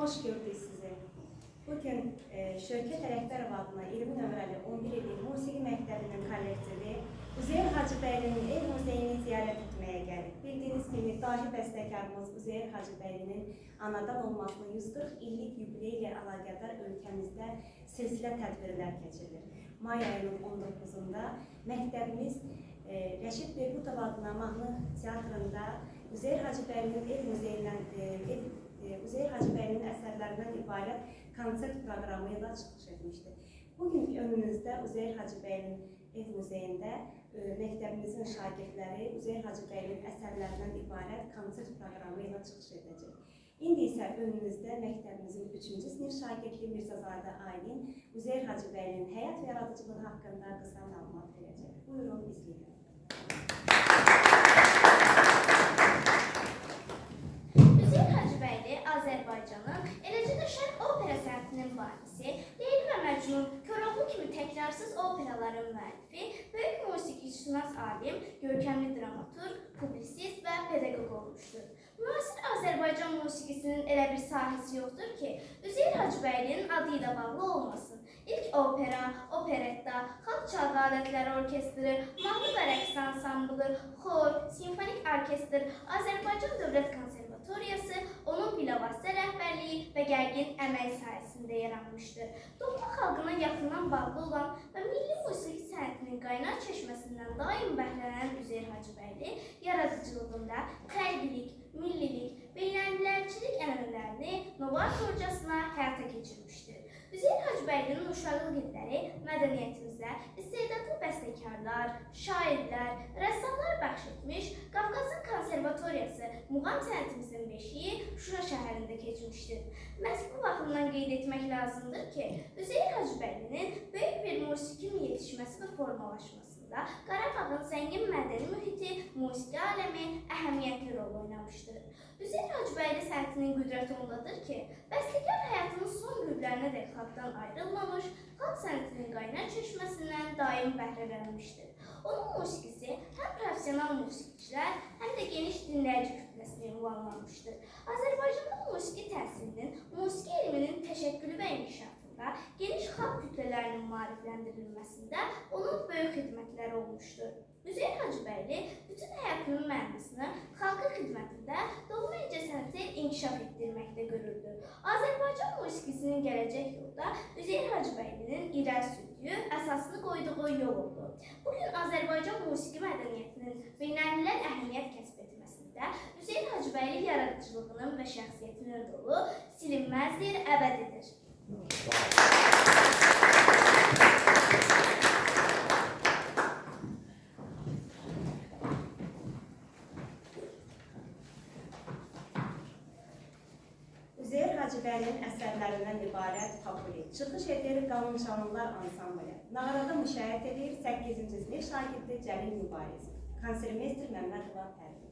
Xoş gördük sizi. Bugün Şövkət Ələkbərov adına 20 nömrəli 11 illik musiqi məktəbinin kollektivi Üzeyir Hacıbəylinin ev muzeyini ziyarət etməyə gəlib. Bildiyiniz kimi, dahi bəstəkarımız Üzeyir Hacıbəylinin anadan olmasının 140 illik yubileyi ilə əlaqədar ölkəmizdə silsilə tədbirlər keçirilir. May ayının 19-unda məktəbimiz Rəşid Behbudov adına mahnı teatrında Üzeyir Hacıbəylinin ev muzeyindən Üzeyir Hacıbəylinin əsərlərindən ibarət konsert proqramı ilə çıxış etmişdir. Bugün önümüzdə Üzeyir Hacıbəylinin ev muzeyində məktəbimizin şagirdləri Üzeyir Hacıbəylinin əsərlərindən ibarət konsert proqramı ilə çıxış edəcək. İndi isə önümüzdə məktəbimizin 3-cü sinif şagirdi Mirzəzadə Aylin Üzeyir Hacıbəylinin həyat və yaradıcılığı haqqında qısa məlumat verəcək. Buyurun, izləyin. Üzeyir Hacıbəyli Azərbaycanın, eləcə də Şərq opera sənətinin banisi, Leyli və Məcnun, Koroğlu kimi təkrarsız operaların müəllifi, böyük musiqişünas alim, görkəmli dramaturq, publisist və pedaqoq olmuşdur. Müasir Azərbaycan musiqisinin elə bir sahəsi yoxdur ki, Üzeyir Hacıbəylinin adı ilə bağlı olmasın. İlk opera, operetta, xalq çalğı alətləri orkestri, mahnı və rəqs ansamblı, xor, simfonik orkestr, Azərbaycan Dövlət Konservatoriyası onun bilavasitə rəhbərliyi və gərgin əmək sayəsində yaranmışdır. Doğma xalqına yaxından bağlı olan və milli musiqi sənətinin qaynar çeşməsindən daim bəhrələnən Üzeyir Hacıbəyli yaradıcılığında fərqlilik, millilik, beynəlmilərçilik ənənələrini novatorcasına həyata keçirmişdir. Üzeyir Hacıbəylinin uşaqlıq illəri mədəniyyətimizə istedadlı bəstəkarlar, şairlər, rəssamlar bəxş etmiş, Qafqazın Konservatoriyası muğam sənətimizin beşiyi Şuşa şəhərində keçmişdir. Məhz bu baxımdan qeyd etmək lazımdır ki, Üzeyir Hacıbəylinin böyük bir musiqinin yetişməsi və formalaşmasında Qarabağın zəngin mədəni mühiti, musiqi aləmi əhəmiyyətli rol oynamışdır. Üzeyir Hacıbəyli sənətinin qüdrəti ondadır ki, bəstəkar həyatının son günlərinə dək xalqdan ayrılmamış, xalq sənətinin qaynar çeşməsindən daim bəhrələnmişdir. Onun musiqisi həm profesional musiqiçilər, həm də geniş dinləyici kütləsinə ünvanlanmışdır. Azərbaycanda musiqi təhsilinin, musiqi elminin təşəkkülü və inkişafında, geniş xalq kütlələrinin maarifləndirilməsində onun böyük xidmətləri olmuşdur. Üzeyir Hacıbəyli bütün həyatının mənasını xalqa xidmətində doğma incəsənəti inkişaf etdirməkdə görürdü. Azərbaycan musiqisinin gələcək yolda Üzeyir Hacıbəylinin irəli sürdüyü, əsasını qoyduğu yol oldu. Bugün Azərbaycan musiqi mədəniyyətinin beynəlmiləl əhəmiyyət kəsb etməsində Üzeyir Hacıbəyli yaradıcılığının və şəxsiyyətinin rolu silinməzdir, əbədidir. Üzeyir Hacıbəylinin əsərlərindən ibarət Papuli, çıxış edir Qanunşanlılar ansamblı. Nağarada müşayiət edir 8-ci sinif şagirdi Cəlil Mübariz, konsermestr Məmmədova Fərqi.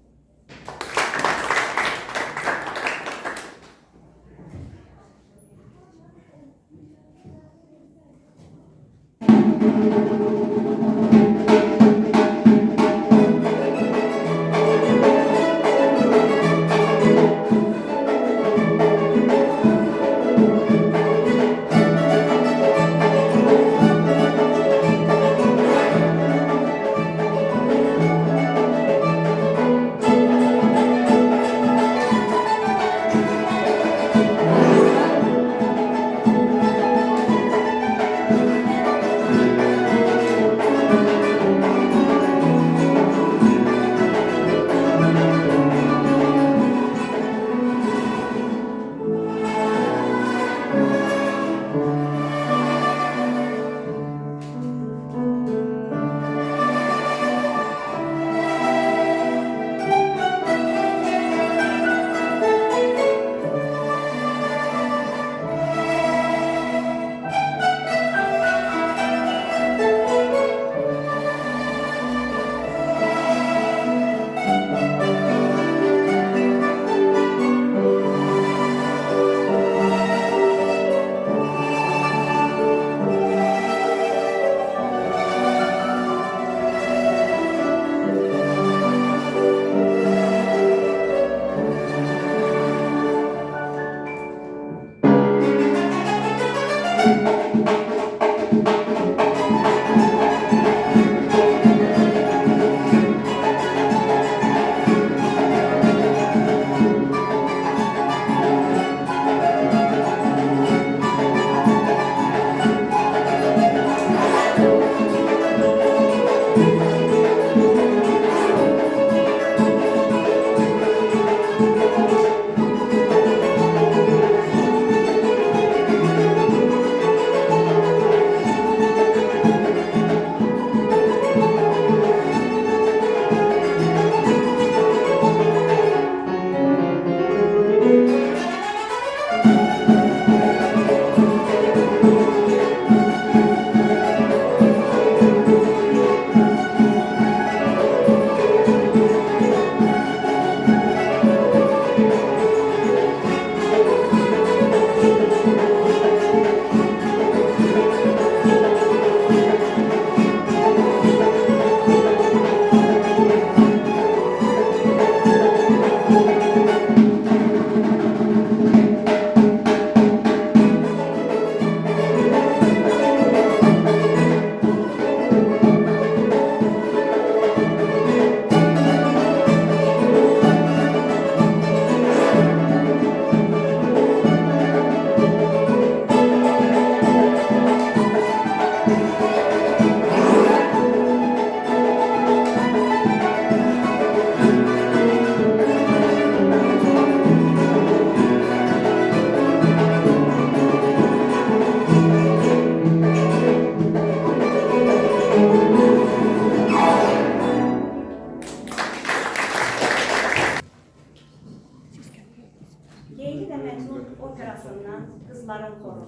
Məcnun operasından Qızların Xoru,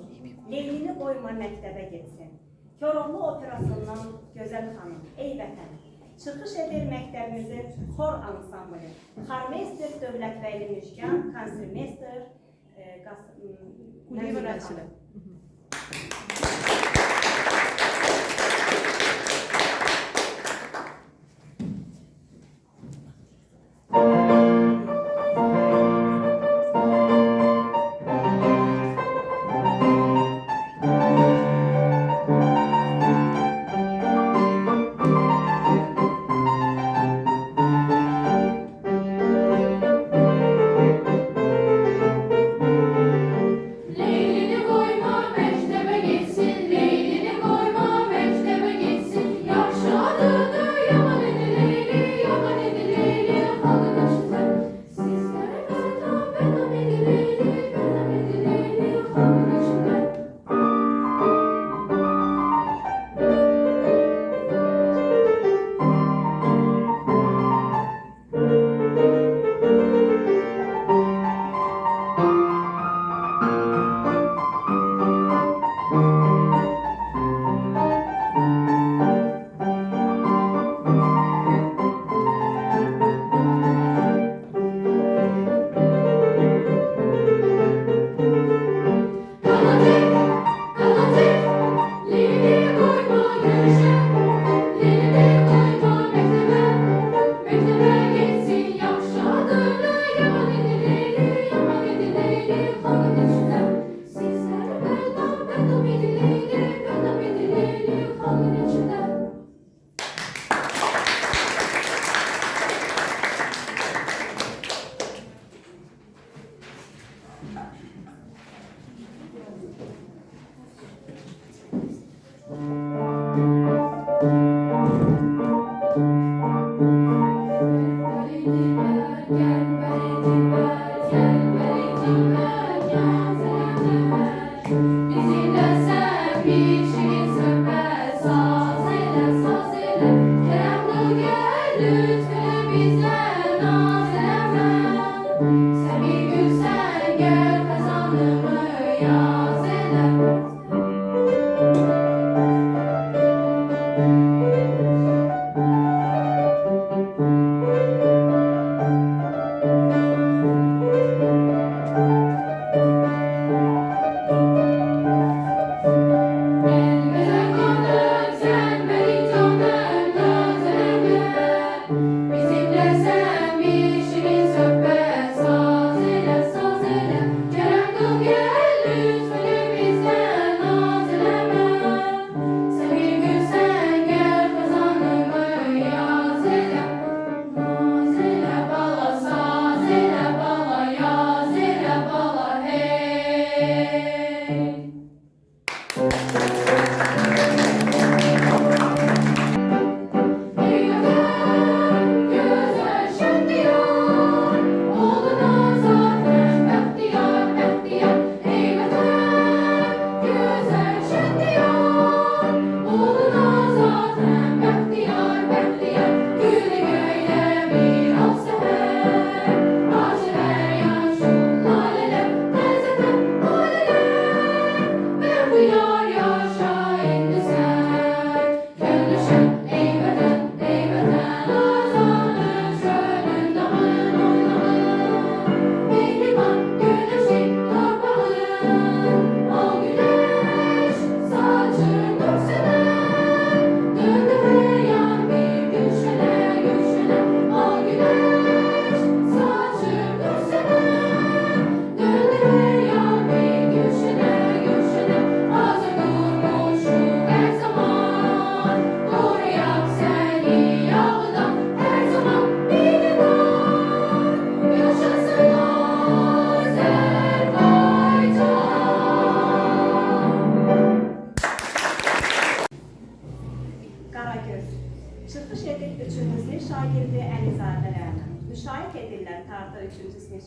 Leylini qoyma məktəbə getsin, Koroğlu operasından Gözəl xanım, Ey vətən, çıxış edir məktəbimizin xor ansamblı, Xarmeister Dövlətbəyli Müşkan, Konsermeister Nəzirə xanım.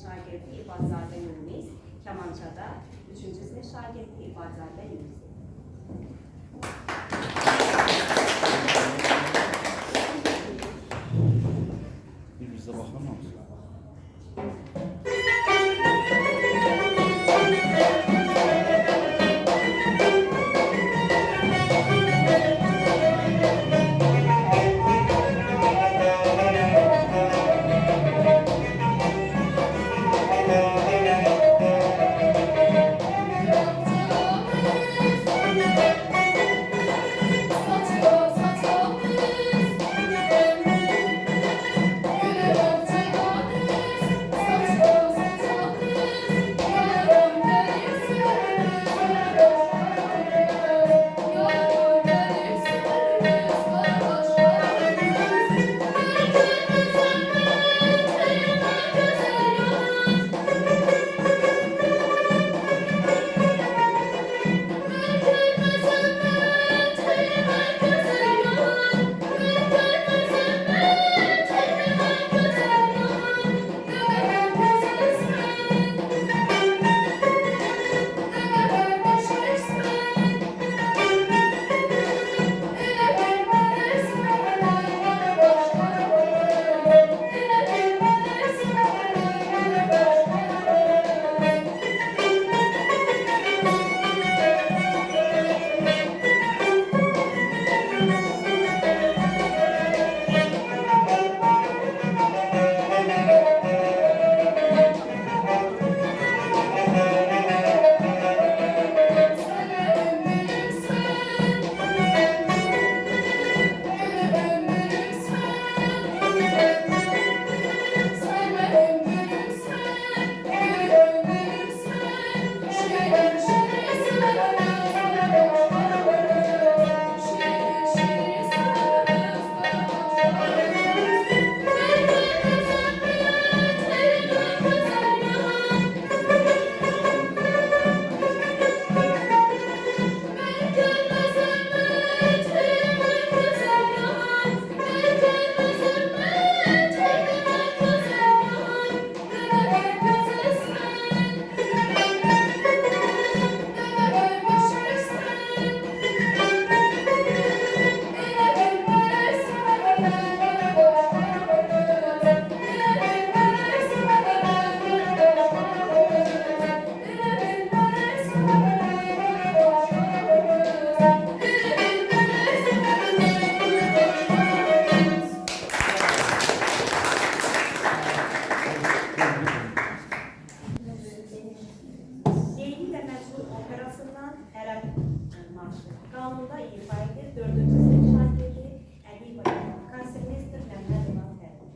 şagirdi İbadzadə Yunis, Kamançada, 3-cü sinif şagirdi İbadzadə Yunis. Bir bizə baxır mısınız? formalaşır. Qanunda ifa edir. 4-cü sinif şagirdi Ədib Bayram. Konservester Məmməd İmam Fərdi.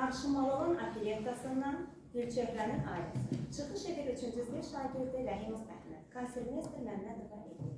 Arşımalının operettasından Gülçöhrənin ailəsi. Çıxış edir 3-cü sinif şagirdi Rəhimov Əhməd. Konservester Məmmədova Edib.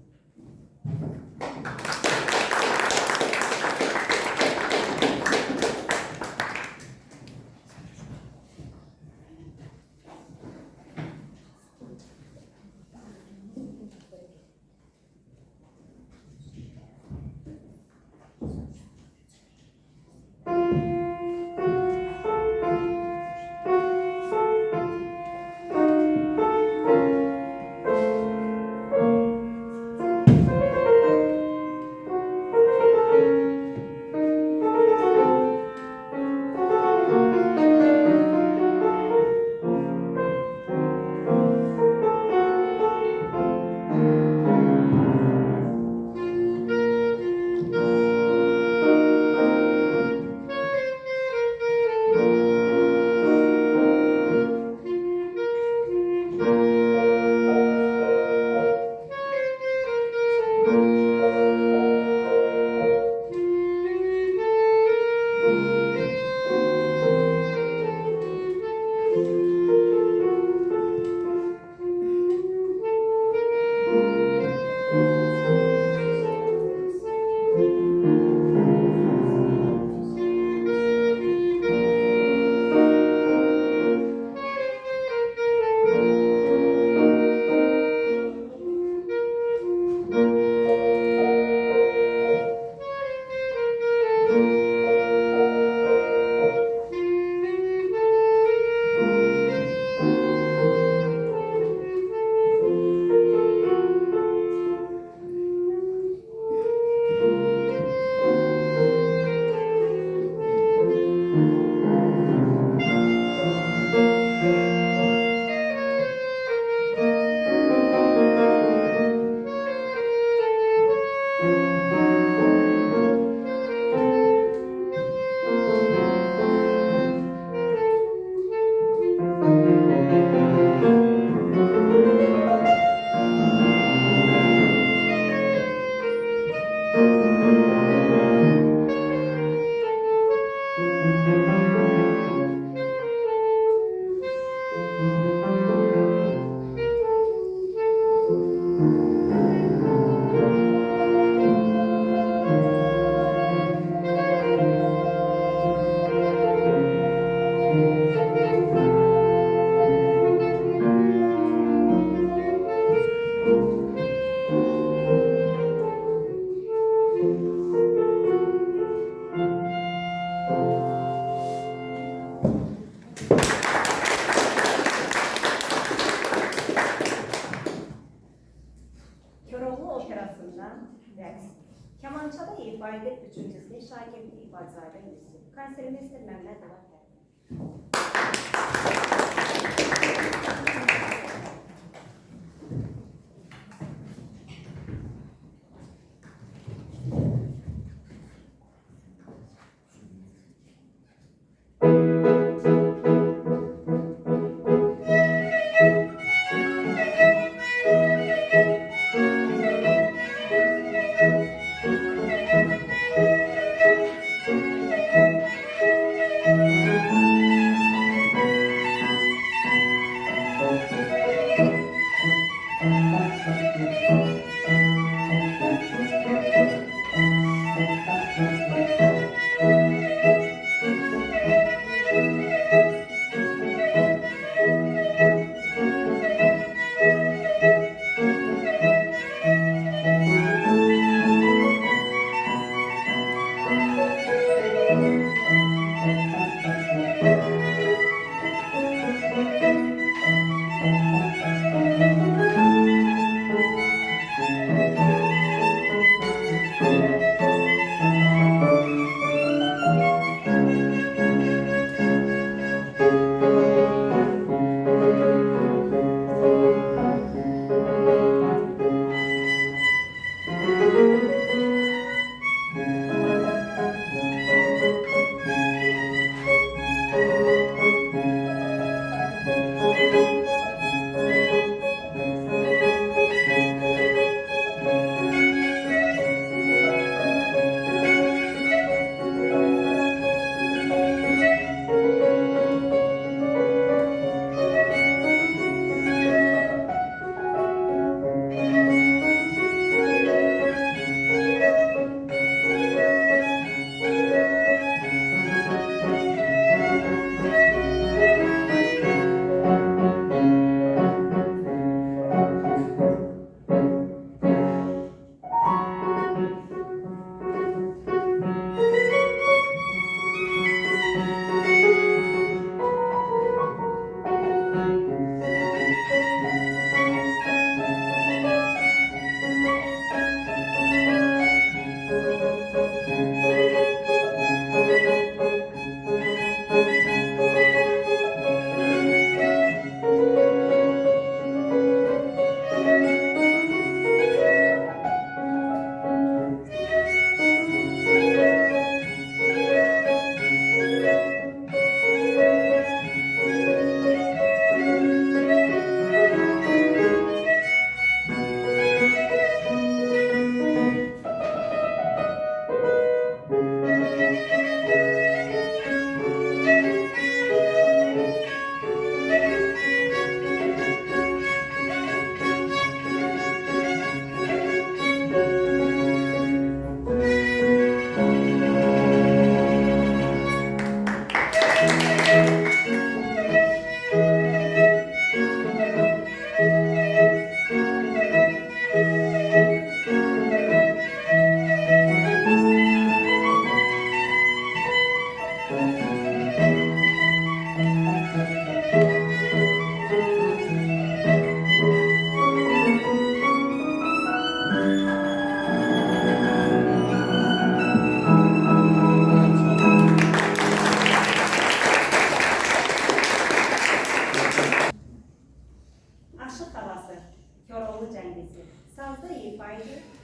ifadə, üçüncüsü şagirdlik bacarı Yusuf. Konservimizdir Məmməd Ağa.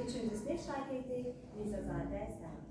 Üçüncüsü şagirdi Mirzəzadə Səlim.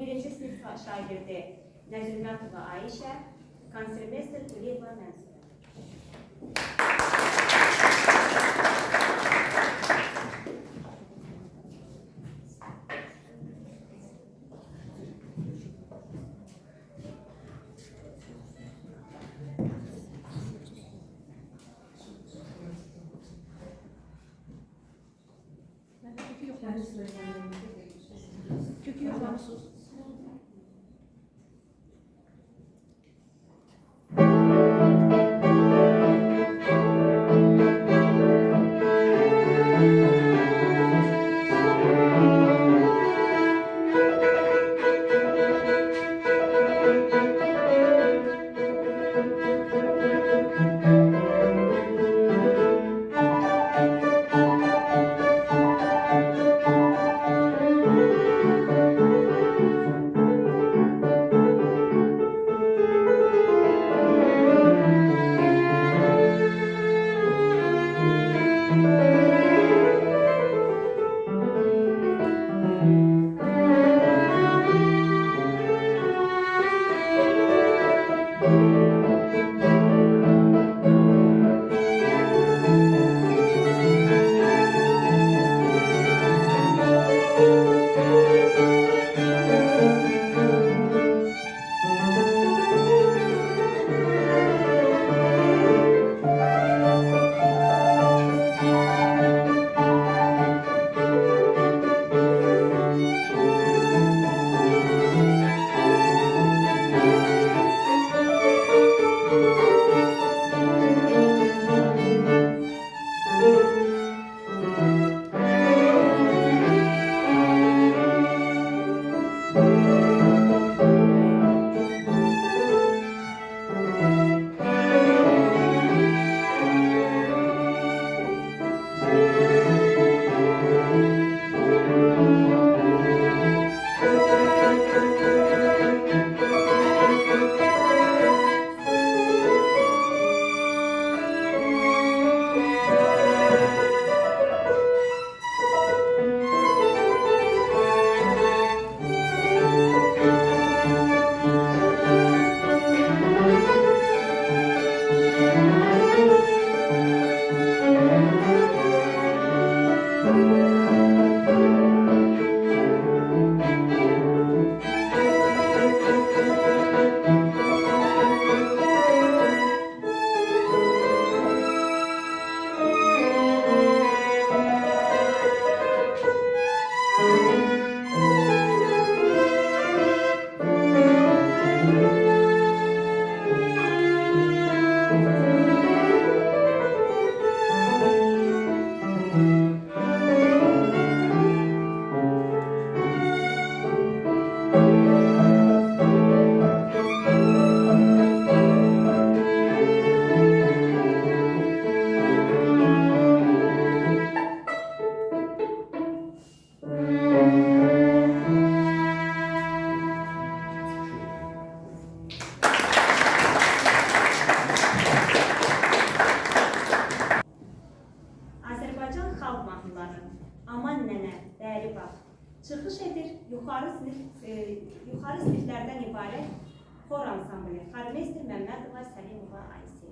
11-ci sinif şagirdi Nəzülmətova Ayşə, konservester Quliyeva Mənsur. Kökü yoxlamışsınız. Azərbaycan xalq mahnıları Aman nənə, bəri bax çıxış edir yuxarı siniflərdən ibarət xor ansambli Xormeyster Məmmədova Səlimova Aysi.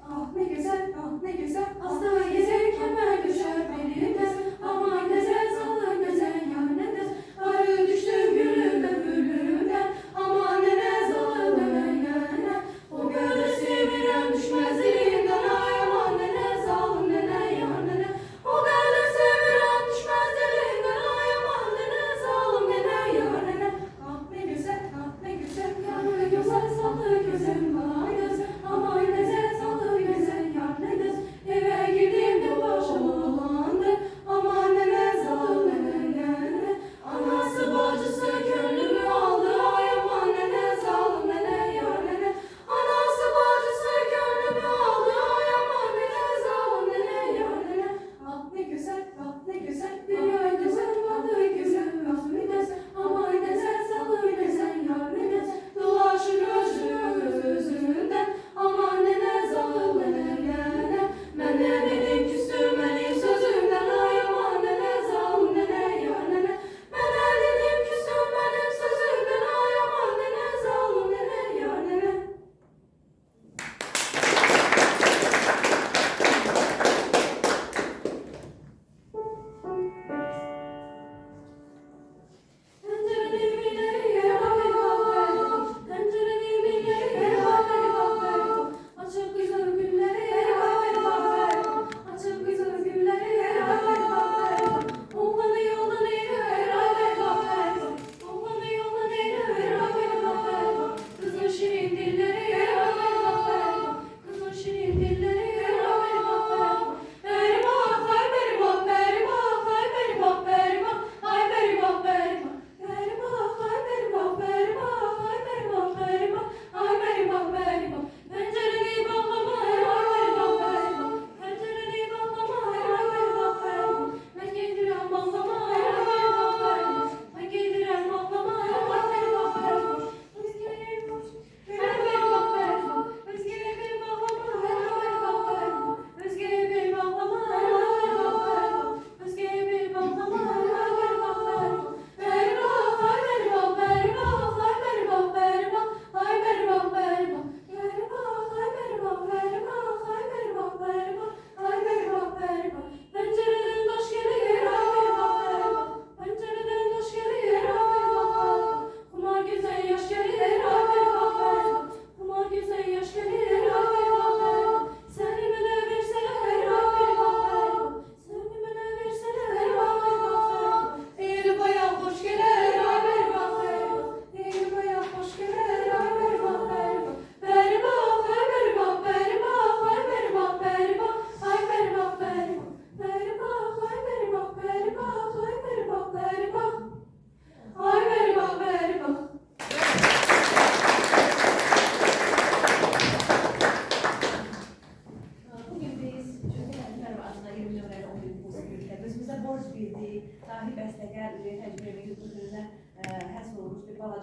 Ah ne güzel, ah ne güzel. Hasta gezerken ben düşer belimden. Aman güzel salın güzel yanınız. Arı düştüm gülümden gülümden. Aman nene salın nene yanına. O göğde seviren düşmez elimden. Ay aman nene salın nene yanına.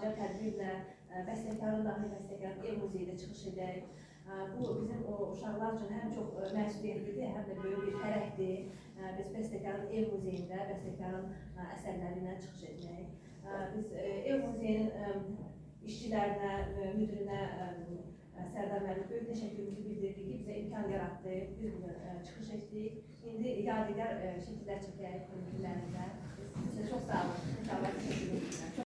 faciə tədbirlə bəstəkarın, dahi bəstəkarın ev muzeyində çıxış edək. Bu bizim o uşaqlar üçün həm çox məsuliyyətlidir, həm də böyük bir fərəhdir. Biz bəstəkarın ev muzeyində bəstəkarın əsərləri ilə çıxış etmək. Biz ev muzeyinin işçilərinə, müdirinə, Sərdar müəllim böyük təşəkkürümüzü bildirdik ki, bizə imkan yaratdı. Biz bugün çıxış etdik. İndi yadigar şəkillər çəkək günlərində.